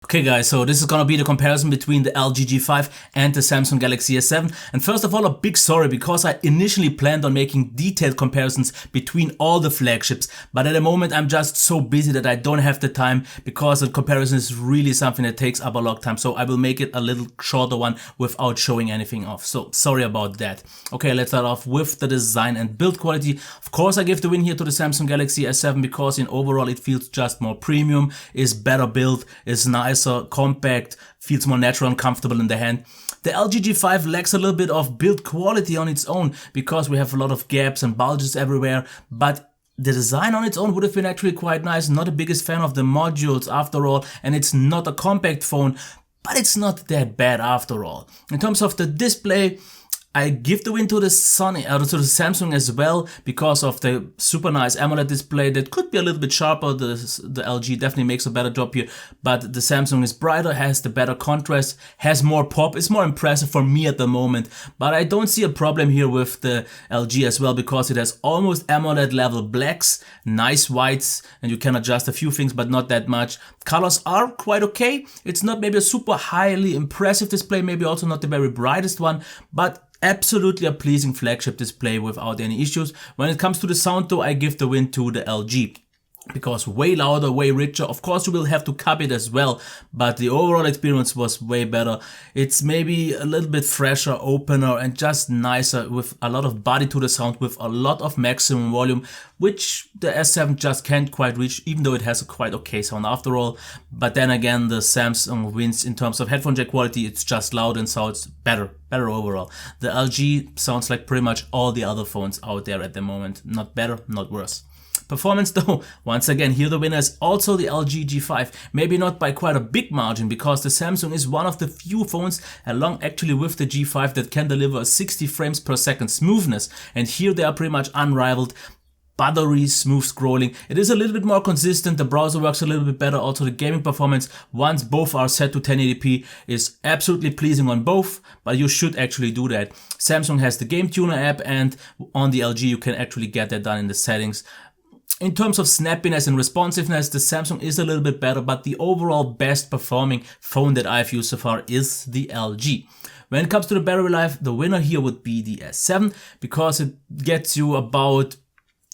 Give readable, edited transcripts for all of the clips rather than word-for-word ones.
Okay guys, so this is gonna be the comparison between the LG G5 and the Samsung Galaxy S7. And first of all, a big sorry because I initially planned on making detailed comparisons between all the flagships, but at the moment I'm just so busy that I don't have the time because the comparison is really something that takes up a lot of time. So I will make it a little shorter one without showing anything off. So sorry about that. Okay, let's start off with the design and build quality. Of course, I give the win here to the Samsung Galaxy S7 because in overall it feels just more premium, is better built, is nicer, compact, feels more natural and comfortable in the hand. The LG G5 lacks a little bit of build quality on its own because we have a lot of gaps and bulges everywhere, but the design on its own would have been actually quite nice. Not the biggest fan of the modules after all, and it's not a compact phone, but it's not that bad after all. In terms of the display, I give the win to the Samsung as well because of the super nice AMOLED display that could be a little bit sharper. The LG definitely makes a better job here, but the Samsung is brighter, has the better contrast, has more pop. It's more impressive for me at the moment, but I don't see a problem here with the LG as well because it has almost AMOLED level blacks, nice whites, and you can adjust a few things but not that much. Colors are quite okay. It's not maybe a super highly impressive display, maybe also not the very brightest one, but absolutely a pleasing flagship display without any issues. When it comes to the sound though, I give the win to the LG. Because way louder, way richer. Of course you will have to copy it as well, but the overall experience was way better. It's maybe a little bit fresher, opener, and just nicer with a lot of body to the sound, with a lot of maximum volume, which the S7 just can't quite reach, even though it has a quite okay sound after all. But then again, the Samsung wins in terms of headphone jack quality. It's just loud and sounds better overall. The LG sounds like pretty much all the other phones out there at the moment. Not better, not worse. Performance though, once again, here the winner is also the LG G5. Maybe not by quite a big margin because the Samsung is one of the few phones, along actually with the G5, that can deliver 60 frames per second smoothness. And here they are pretty much unrivaled. Buttery, smooth scrolling. It is a little bit more consistent. The browser works a little bit better. Also the gaming performance, once both are set to 1080p, is absolutely pleasing on both, but you should actually do that. Samsung has the Game Tuner app, and on the LG you can actually get that done in the settings. In terms of snappiness and responsiveness, the Samsung is a little bit better, but the overall best performing phone that I've used so far is the LG. When it comes to the battery life, the winner here would be the S7 because it gets you about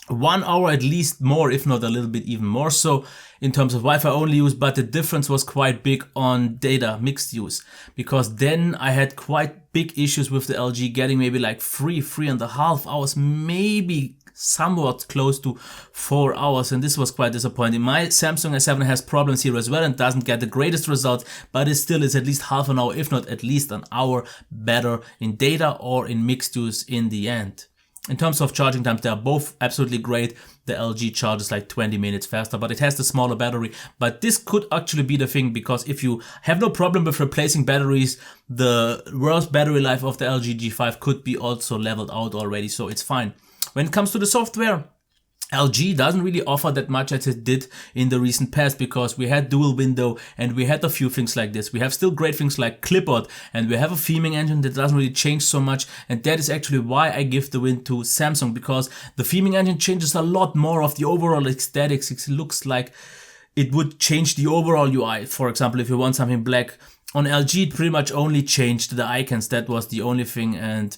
1 hour at least more, if not a little bit even more so in terms of Wi-Fi only use, but the difference was quite big on data mixed use because then I had quite big issues with the LG getting maybe like 3.5 hours, maybe somewhat close to 4 hours, and this was quite disappointing. My Samsung S7 has problems here as well and doesn't get the greatest results, but it still is at least half an hour, if not at least an hour better in data or in mixed use in the end. In terms of charging times, they are both absolutely great. The LG charges like 20 minutes faster, but it has the smaller battery. But this could actually be the thing, because if you have no problem with replacing batteries, the worst battery life of the LG G5 could be also leveled out already, so it's fine. When it comes to the software, LG doesn't really offer that much as it did in the recent past, because we had dual window and we had a few things like this. We have still great things like Clipboard, and we have a theming engine that doesn't really change so much, and that is actually why I give the win to Samsung, because the theming engine changes a lot more of the overall aesthetics. It looks like it would change the overall UI. For example, if you want something black, on LG it pretty much only changed the icons. That was the only thing, and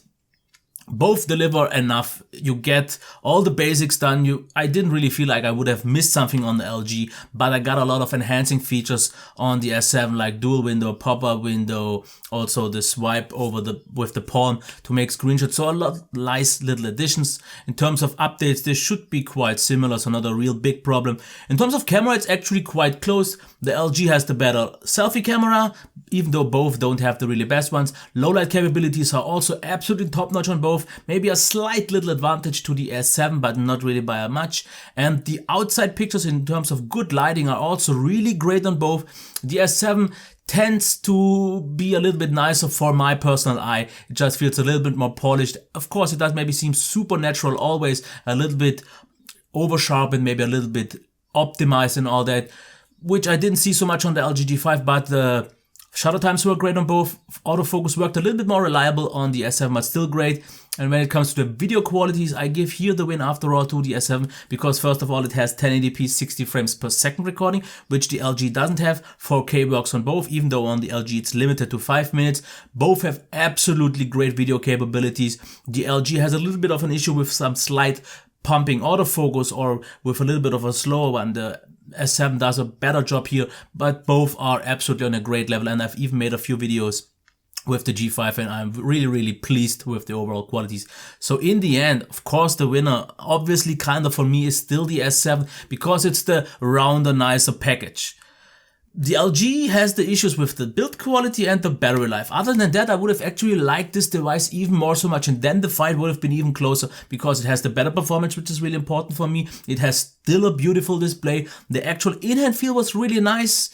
both deliver enough. You get all the basics done. I didn't really feel like I would have missed something on the LG, but I got a lot of enhancing features on the S7, like dual window, pop-up window, also the swipe over with the palm to make screenshots. So a lot of nice little additions. In terms of updates, they should be quite similar, so not a real big problem. In terms of camera, it's actually quite close. The LG has the better selfie camera, even though both don't have the really best ones. Low light capabilities are also absolutely top notch on both. Maybe a slight little advantage to the S7, but not really by much. And the outside pictures in terms of good lighting are also really great on both. The S7 tends to be a little bit nicer for my personal eye. It just feels a little bit more polished. Of course, it does maybe seem super natural, always a little bit over sharpened, maybe a little bit optimized and all that, which I didn't see so much on the LG G5, but the Shutter times were great on both. Autofocus worked a little bit more reliable on the S7, but still great. And when it comes to the video qualities, I give here the win after all to the S7 because first of all it has 1080p 60 frames per second recording, which the LG doesn't have. 4K works on both, even though on the LG it's limited to 5 minutes. Both have absolutely great video capabilities. The LG has a little bit of an issue with some slight pumping autofocus or with a little bit of a slower one. The S7 does a better job here, but both are absolutely on a great level, and I've even made a few videos with the G5 and I'm really pleased with the overall qualities. So in the end, of course, the winner obviously kind of for me is still the S7 because it's the rounder, nicer package. The LG has the issues with the build quality and the battery life. Other than that, I would have actually liked this device even more so much, and then the fight would have been even closer because it has the better performance, which is really important for me. It has still a beautiful display. The actual in-hand feel was really nice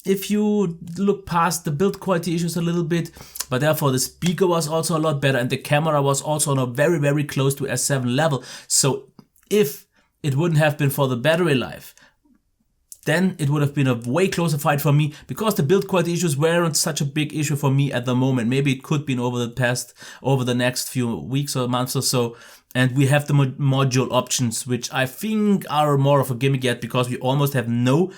if you look past the build quality issues a little bit, but therefore the speaker was also a lot better and the camera was also on a very close to S7 level. So if it wouldn't have been for the battery life, then it would have been a way closer fight for me because the build quality issues weren't such a big issue for me at the moment. Maybe it could be over the next few weeks or months or so. And we have the module options, which I think are more of a gimmick yet because we almost have no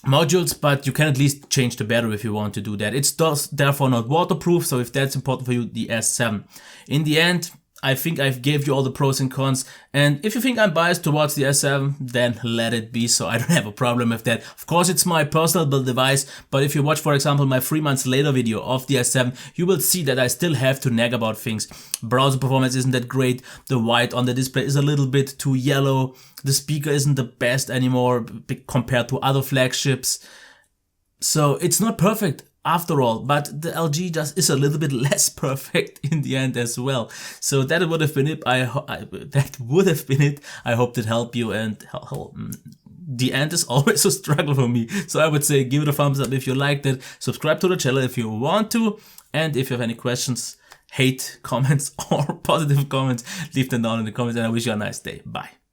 modules, but you can at least change the battery if you want to do that. It's therefore not waterproof, so if that's important for you, the S7. In the end, I think I've gave you all the pros and cons, and if you think I'm biased towards the S7, then let it be, so I don't have a problem with that. Of course, it's my personal build device, but if you watch, for example, my 3 months later video of the S7, you will see that I still have to nag about things. Browser performance isn't that great, the white on the display is a little bit too yellow, the speaker isn't the best anymore compared to other flagships, so it's not perfect after all, but the LG just is a little bit less perfect in the end as well. So that would have been it. That would have been it. I hope that helped you, and the end is always a struggle for me. So I would say give it a thumbs up if you liked it, subscribe to the channel if you want to, and if you have any questions, hate comments or positive comments, leave them down in the comments, and I wish you a nice day. Bye.